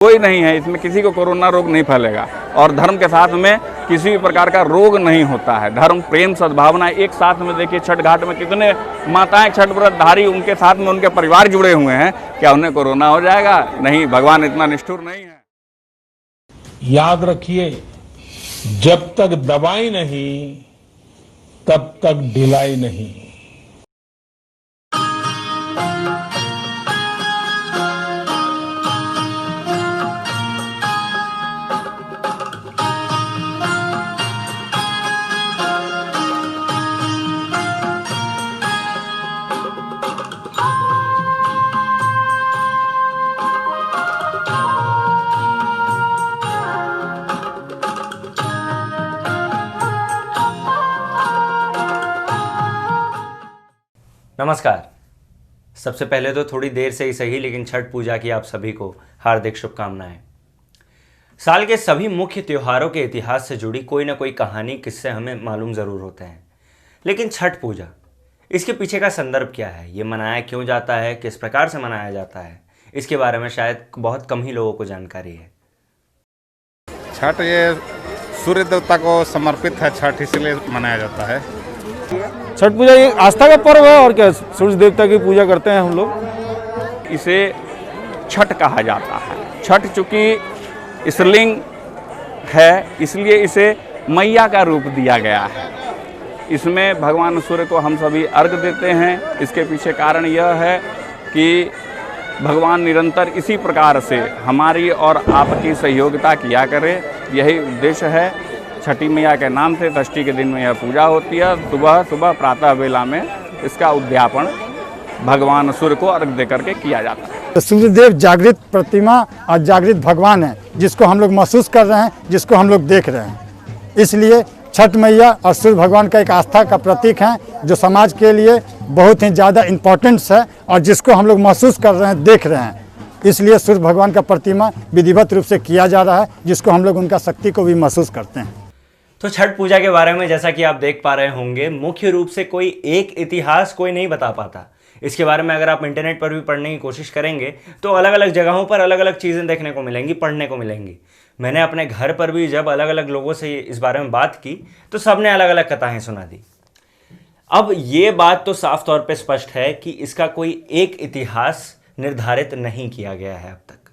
कोई नहीं है इसमें, किसी को कोरोना रोग नहीं फैलेगा। और धर्म के साथ में किसी भी प्रकार का रोग नहीं होता है। धर्म, प्रेम, सद्भावना एक साथ में। देखिए छठ घाट में कितने माताएं, छठ व्रतधारी, उनके साथ में उनके परिवार जुड़े हुए हैं। क्या उन्हें कोरोना हो जाएगा? नहीं, भगवान इतना निष्ठुर नहीं है। याद रखिए, जब तक दवाई नहीं तब तक ढिलाई नहीं। नमस्कार। सबसे पहले तो थोड़ी देर से ही सही, लेकिन छठ पूजा की आप सभी को हार्दिक शुभकामनाएं। साल के सभी मुख्य त्योहारों के इतिहास से जुड़ी कोई ना कोई कहानी, किस्से हमें मालूम ज़रूर होते हैं, लेकिन छठ पूजा, इसके पीछे का संदर्भ क्या है, ये मनाया क्यों जाता है, किस प्रकार से मनाया जाता है, इसके बारे में शायद बहुत कम ही लोगों को जानकारी है। छठ ये सूर्य देवता को समर्पित है, छठ इसलिए मनाया जाता है। छठ पूजा ये आस्था का पर्व है और क्या, सूर्य देवता की पूजा करते हैं हम लोग। इसे छठ कहा जाता है। छठ चूँकि स्त्रीलिंग है, इसलिए इसे मैया का रूप दिया गया है। इसमें भगवान सूर्य को हम सभी अर्घ देते हैं। इसके पीछे कारण यह है कि भगवान निरंतर इसी प्रकार से हमारी और आपकी सहयोगिता किया करे, यही उद्देश्य है। छठी मैया के नाम से षष्ठी के दिन में यह पूजा होती है। सुबह सुबह प्रातः वेला में इसका उद्यापन भगवान सूर्य को अर्घ दे करके किया जाता है। तो सूर्यदेव जागृत प्रतिमा और जागृत भगवान है, जिसको हम लोग महसूस कर रहे हैं, जिसको हम लोग देख रहे हैं। इसलिए छठ मैया और सूर्य भगवान का एक आस्था का प्रतीक है, जो समाज के लिए बहुत ही ज़्यादा इम्पोर्टेंस है और जिसको हम लोग महसूस कर रहे हैं, देख रहे हैं। इसलिए सूर्य भगवान का प्रतिमा विधिवत रूप से किया जा रहा है, जिसको हम लोग उनका शक्ति को भी महसूस करते हैं। तो छठ पूजा के बारे में जैसा कि आप देख पा रहे होंगे, मुख्य रूप से कोई एक इतिहास कोई नहीं बता पाता। इसके बारे में अगर आप इंटरनेट पर भी पढ़ने की कोशिश करेंगे तो अलग अलग जगहों पर अलग अलग चीज़ें देखने को मिलेंगी, पढ़ने को मिलेंगी। मैंने अपने घर पर भी जब अलग अलग लोगों से इस बारे में बात की तो सबने अलग अलग कथाएं सुना दी। अब ये बात तो साफ तौर पर स्पष्ट है कि इसका कोई एक इतिहास निर्धारित नहीं किया गया है अब तक,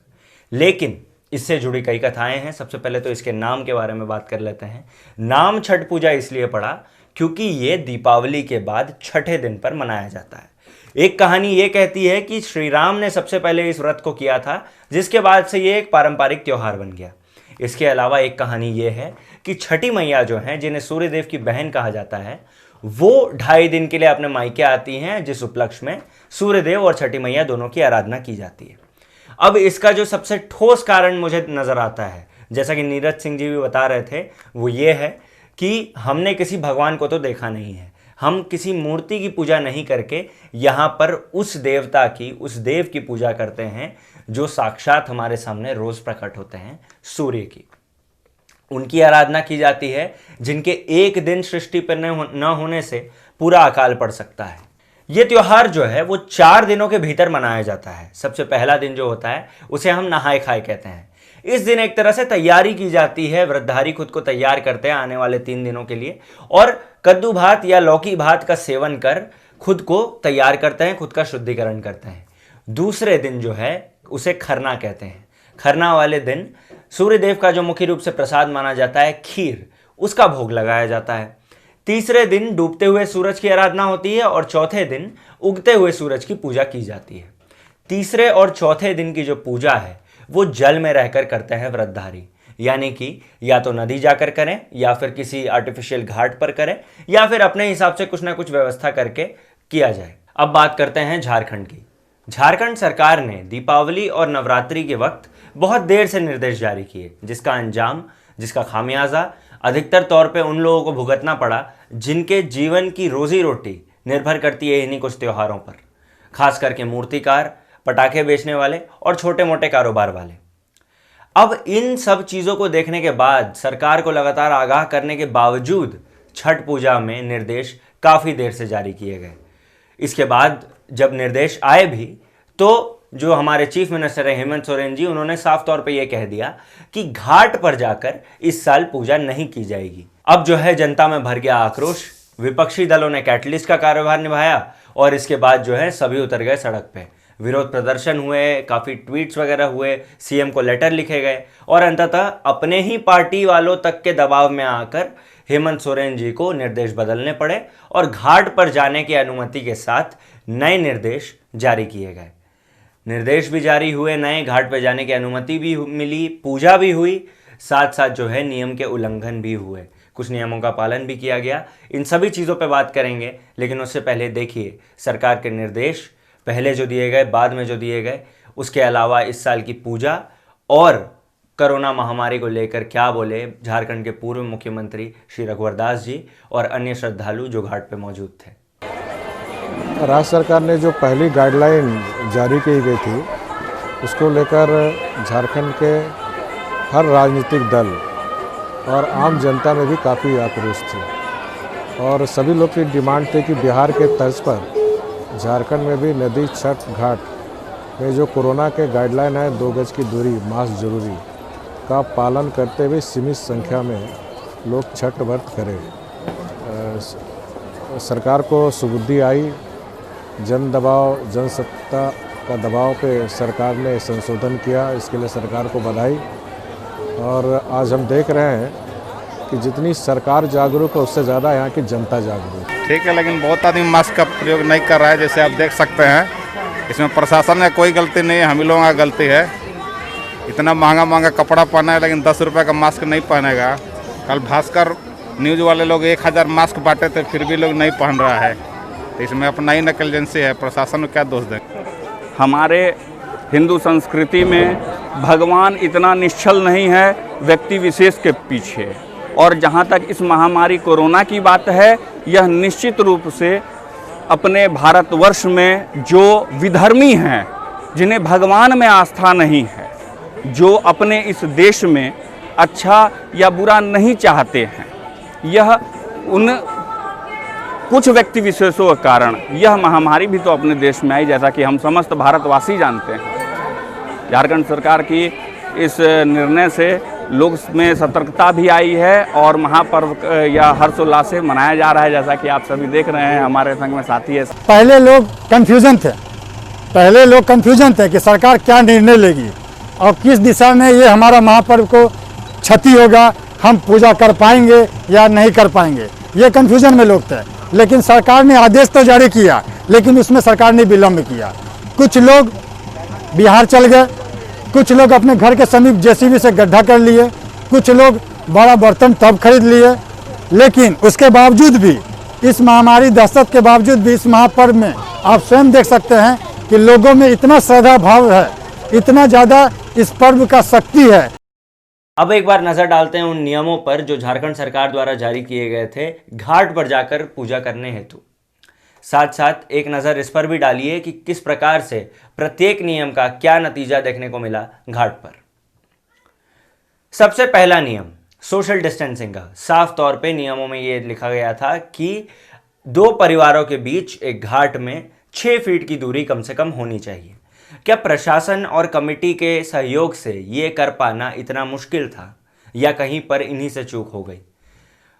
लेकिन इससे जुड़ी कई कथाएं हैं। सबसे पहले तो इसके नाम के बारे में बात कर लेते हैं। नाम छठ पूजा इसलिए पड़ा क्योंकि ये दीपावली के बाद छठे दिन पर मनाया जाता है। एक कहानी ये कहती है कि श्री राम ने सबसे पहले इस व्रत को किया था, जिसके बाद से ये एक पारंपरिक त्यौहार बन गया। इसके अलावा एक कहानी ये है कि छठी मैया जो हैं, जिन्हें सूर्यदेव की बहन कहा जाता है, वो 2.5 दिन के लिए अपने मायके आती हैं, जिस उपलक्ष्य में सूर्यदेव और छठी मैया दोनों की आराधना की जाती है। अब इसका जो सबसे ठोस कारण मुझे नज़र आता है, जैसा कि नीरज सिंह जी भी बता रहे थे, वो ये है कि हमने किसी भगवान को तो देखा नहीं है। हम किसी मूर्ति की पूजा नहीं करके यहाँ पर उस देवता की, उस देव की पूजा करते हैं जो साक्षात हमारे सामने रोज़ प्रकट होते हैं, सूर्य की। उनकी आराधना की जाती है, जिनके एक दिन सृष्टि पर न होने से पूरा अकाल पड़ सकता है। ये त्यौहार जो है वो 4 दिनों के भीतर मनाया जाता है। सबसे पहला दिन जो होता है उसे हम नहाए खाए कहते हैं। इस दिन एक तरह से तैयारी की जाती है, व्रतधारी खुद को तैयार करते हैं आने वाले 3 दिनों के लिए, और कद्दू भात या लौकी भात का सेवन कर खुद को तैयार करते हैं, खुद का शुद्धिकरण करते हैं। दूसरे दिन जो है उसे खरना कहते हैं। खरना वाले दिन सूर्यदेव का जो मुख्य रूप से प्रसाद माना जाता है, खीर, उसका भोग लगाया जाता है। तीसरे दिन डूबते हुए सूरज की आराधना होती है और चौथे दिन उगते हुए सूरज की पूजा की जाती है। तीसरे और चौथे दिन की जो पूजा है वो जल में रहकर करते हैं व्रतधारी, यानी कि या तो नदी जाकर करें या फिर किसी आर्टिफिशियल घाट पर करें या फिर अपने हिसाब से कुछ ना कुछ व्यवस्था करके किया जाए। अब बात करते हैं झारखंड की। झारखंड सरकार ने दीपावली और नवरात्रि के वक्त बहुत देर से निर्देश जारी किए, जिसका अंजाम, जिसका खामियाजा अधिकतर तौर पे उन लोगों को भुगतना पड़ा जिनके जीवन की रोजी रोटी निर्भर करती है इन्हीं कुछ त्योहारों पर, खास करके मूर्तिकार, पटाखे बेचने वाले और छोटे मोटे कारोबार वाले। अब इन सब चीज़ों को देखने के बाद, सरकार को लगातार आगाह करने के बावजूद, छठ पूजा में निर्देश काफ़ी देर से जारी किए गए। इसके बाद जब निर्देश आए भी तो जो हमारे चीफ मिनिस्टर है हेमंत सोरेन जी, उन्होंने साफ तौर पे ये कह दिया कि घाट पर जाकर इस साल पूजा नहीं की जाएगी। अब जो है जनता में भर गया आक्रोश, विपक्षी दलों ने कैटलिस्ट का कार्यभार निभाया और इसके बाद जो है सभी उतर गए सड़क पे। विरोध प्रदर्शन हुए, काफ़ी ट्वीट्स वगैरह हुए, सीएम को लेटर लिखे गए और अंततः अपने ही पार्टी वालों तक के दबाव में आकर हेमंत सोरेन जी को निर्देश बदलने पड़े और घाट पर जाने की अनुमति के साथ नए निर्देश जारी किए गए। निर्देश भी जारी हुए, नए घाट पर जाने की अनुमति भी मिली, पूजा भी हुई, साथ साथ जो है नियम के उल्लंघन भी हुए, कुछ नियमों का पालन भी किया गया। इन सभी चीज़ों पे बात करेंगे, लेकिन उससे पहले देखिए सरकार के निर्देश पहले जो दिए गए, बाद में जो दिए गए, उसके अलावा इस साल की पूजा और कोरोना महामारी को लेकर क्या बोले झारखंड के पूर्व मुख्यमंत्री श्री रघुवर दास जी और अन्य श्रद्धालु जो घाट पे मौजूद थे। राज्य सरकार ने जो पहली गाइडलाइन जारी की गई थी, उसको लेकर झारखंड के हर राजनीतिक दल और आम जनता में भी काफ़ी आक्रोश थी और सभी लोग की डिमांड थी कि बिहार के तर्ज पर झारखंड में भी नदी, छठ घाट में जो कोरोना के गाइडलाइन है 2 गज की दूरी, मास्क जरूरी का पालन करते हुए सीमित संख्या में लोग छठ व्रत करें। सरकार को सुबुद्धि आई, जन दबाव, जनसत्ता का दबाव पे सरकार ने संशोधन किया, इसके लिए सरकार को बधाई। और आज हम देख रहे हैं कि जितनी सरकार जागरूक है उससे ज़्यादा यहाँ की जनता जागरूक है। ठीक है, लेकिन बहुत आदमी मास्क का प्रयोग नहीं कर रहा है, जैसे आप देख सकते हैं। इसमें प्रशासन का कोई गलती नहीं है, हम ही लोगों का गलती है। इतना महंगा कपड़ा पहना है लेकिन 10 रुपये का मास्क नहीं पहनेगा। कल भास्कर न्यूज़ वाले लोग 1000 मास्क बांटे थे, फिर भी लोग नहीं पहन रहा है। तो इसमें अपना ही नेग्लिजेंसी है, प्रशासन को क्या दोष दें। हमारे हिंदू संस्कृति में भगवान इतना निश्चल नहीं है व्यक्ति विशेष के पीछे। और जहाँ तक इस महामारी कोरोना की बात है, यह निश्चित रूप से अपने भारतवर्ष में जो विधर्मी हैं, जिन्हें भगवान में आस्था नहीं है, जो अपने इस देश में अच्छा या बुरा नहीं चाहते हैं, यह उन कुछ व्यक्ति विशेषों के कारण यह महामारी भी तो अपने देश में आई, जैसा कि हम समस्त भारतवासी जानते हैं। झारखंड सरकार की इस निर्णय से लोग में सतर्कता भी आई है और महापर्व या हर्षोल्लास से मनाया जा रहा है, जैसा कि आप सभी देख रहे हैं। हमारे संग में साथी है। पहले लोग कन्फ्यूजन थे कि सरकार क्या निर्णय लेगी और किस दिशा में ये हमारा महापर्व को क्षति होगा, हम पूजा कर पाएंगे या नहीं कर पाएंगे, ये कन्फ्यूजन में लोग थे। लेकिन सरकार ने आदेश तो जारी किया, लेकिन उसमें सरकार ने विलम्ब किया। कुछ लोग बिहार चल गए, कुछ लोग अपने घर के समीप जेसीबी से गड्ढा कर लिए, कुछ लोग बड़ा बर्तन टब खरीद लिए। लेकिन उसके बावजूद भी, इस महामारी दहशत के बावजूद भी, इस महापर्व में आप स्वयं देख सकते हैं कि लोगों में इतना श्रद्धा भाव है, इतना ज़्यादा इस पर्व का शक्ति है। अब एक बार नजर डालते हैं उन नियमों पर जो झारखंड सरकार द्वारा जारी किए गए थे घाट पर जाकर पूजा करने हेतु। साथ साथ एक नज़र इस पर भी डालिए कि किस प्रकार से प्रत्येक नियम का क्या नतीजा देखने को मिला घाट पर। सबसे पहला नियम सोशल डिस्टेंसिंग का। साफ तौर पे नियमों में ये लिखा गया था कि 2 परिवारों के बीच एक घाट में 6 फीट की दूरी कम से कम होनी चाहिए। क्या प्रशासन और कमेटी के सहयोग से ये कर पाना इतना मुश्किल था या कहीं पर इन्हीं से चूक हो गई?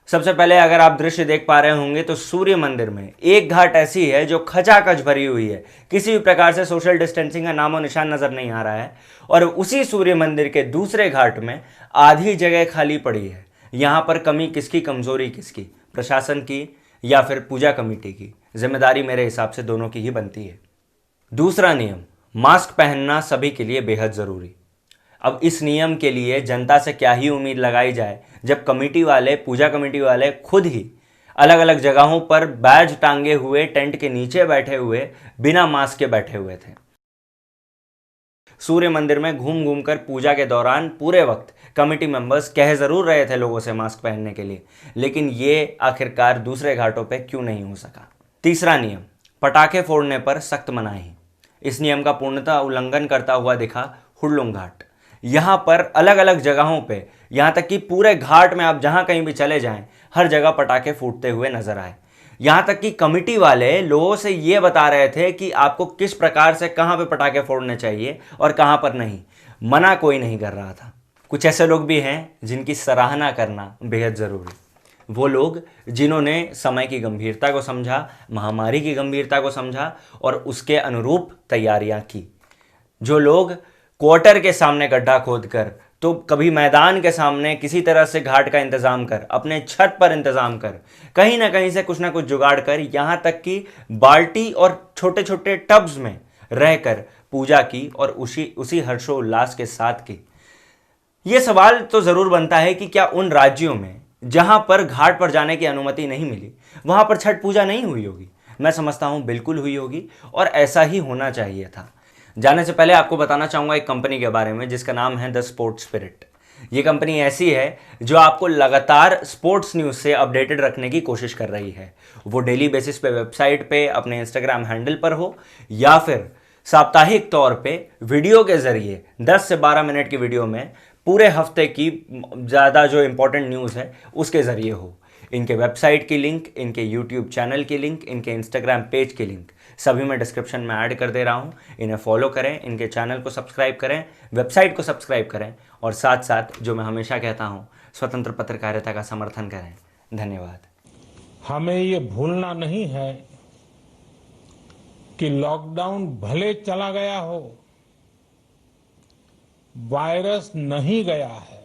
सबसे पहले अगर आप दृश्य देख पा रहे होंगे तो सूर्य मंदिर में एक घाट ऐसी है जो खचाखच भरी हुई है, किसी भी प्रकार से सोशल डिस्टेंसिंग का नामो निशान नजर नहीं आ रहा है। और उसी सूर्य मंदिर के दूसरे घाट में आधी जगह खाली पड़ी है। यहाँ पर कमी किसकी, कमजोरी किसकी, प्रशासन की या फिर पूजा कमेटी की? जिम्मेदारी मेरे हिसाब से दोनों की ही बनती है। दूसरा नियम, मास्क पहनना सभी के लिए बेहद ज़रूरी। अब इस नियम के लिए जनता से क्या ही उम्मीद लगाई जाए जब कमेटी वाले, पूजा कमेटी वाले खुद ही अलग अलग जगहों पर बैज टांगे हुए टेंट के नीचे बैठे हुए बिना मास्क के बैठे हुए थे। सूर्य मंदिर में घूम घूम कर पूजा के दौरान पूरे वक्त कमेटी मेंबर्स कह जरूर रहे थे लोगों से मास्क पहनने के लिए, लेकिन ये आखिरकार दूसरे घाटों पे क्यों नहीं हो सका? तीसरा नियम, पटाखे फोड़ने पर सख्त मनाही। इस नियम का पूर्णतः उल्लंघन करता हुआ दिखा हुड़लुंग घाट। यहाँ पर अलग अलग जगहों पे, यहाँ तक कि पूरे घाट में आप जहाँ कहीं भी चले जाएं, हर जगह पटाखे फूटते हुए नजर आए। यहां तक कि कमिटी वाले लोगों से यह बता रहे थे कि आपको किस प्रकार से कहां पे पटाखे फोड़ने चाहिए और कहां पर नहीं। मना कोई नहीं कर रहा था। कुछ ऐसे लोग भी हैं जिनकी सराहना करना बेहद ज़रूरी, वो लोग जिन्होंने समय की गंभीरता को समझा, महामारी की गंभीरता को समझा और उसके अनुरूप तैयारियां की। जो लोग क्वार्टर के सामने गड्ढा खोद कर, तो कभी मैदान के सामने किसी तरह से घाट का इंतजाम कर, अपने छत पर इंतजाम कर, कहीं ना कहीं से कुछ ना कुछ जुगाड़ कर, यहां तक कि बाल्टी और छोटे छोटे टब्स में रहकर पूजा की और उसी हर्षोल्लास के साथ की। यह सवाल तो जरूर बनता है कि क्या उन राज्यों में जहां पर घाट पर जाने की अनुमति नहीं मिली, वहां पर छठ पूजा नहीं हुई होगी? मैं समझता हूं बिल्कुल हुई होगी और ऐसा ही होना चाहिए था। जाने से पहले आपको बताना चाहूंगा एक कंपनी के बारे में जिसका नाम है द स्पोर्ट्स स्पिरिट। ये कंपनी ऐसी है जो आपको लगातार स्पोर्ट्स न्यूज़ से अपडेटेड रखने की कोशिश कर रही है। वो डेली बेसिस पे वेबसाइट पे, अपने इंस्टाग्राम हैंडल पर हो या फिर साप्ताहिक तौर पे वीडियो के जरिए 10 से 12 मिनट की वीडियो में पूरे हफ्ते की ज़्यादा जो इंपॉर्टेंट न्यूज़ है उसके ज़रिए हो। इनके वेबसाइट की लिंक, इनके यूट्यूब चैनल की लिंक, इनके इंस्टाग्राम पेज की लिंक सभी मैं डिस्क्रिप्शन में ऐड कर दे रहा हूँ। इन्हें फॉलो करें, इनके चैनल को सब्सक्राइब करें, वेबसाइट को सब्सक्राइब करें और साथ साथ जो मैं हमेशा कहता हूँ, स्वतंत्र पत्रकारिता का समर्थन करें। धन्यवाद। हमें ये भूलना नहीं है कि लॉकडाउन भले चला गया हो, वायरस नहीं गया है।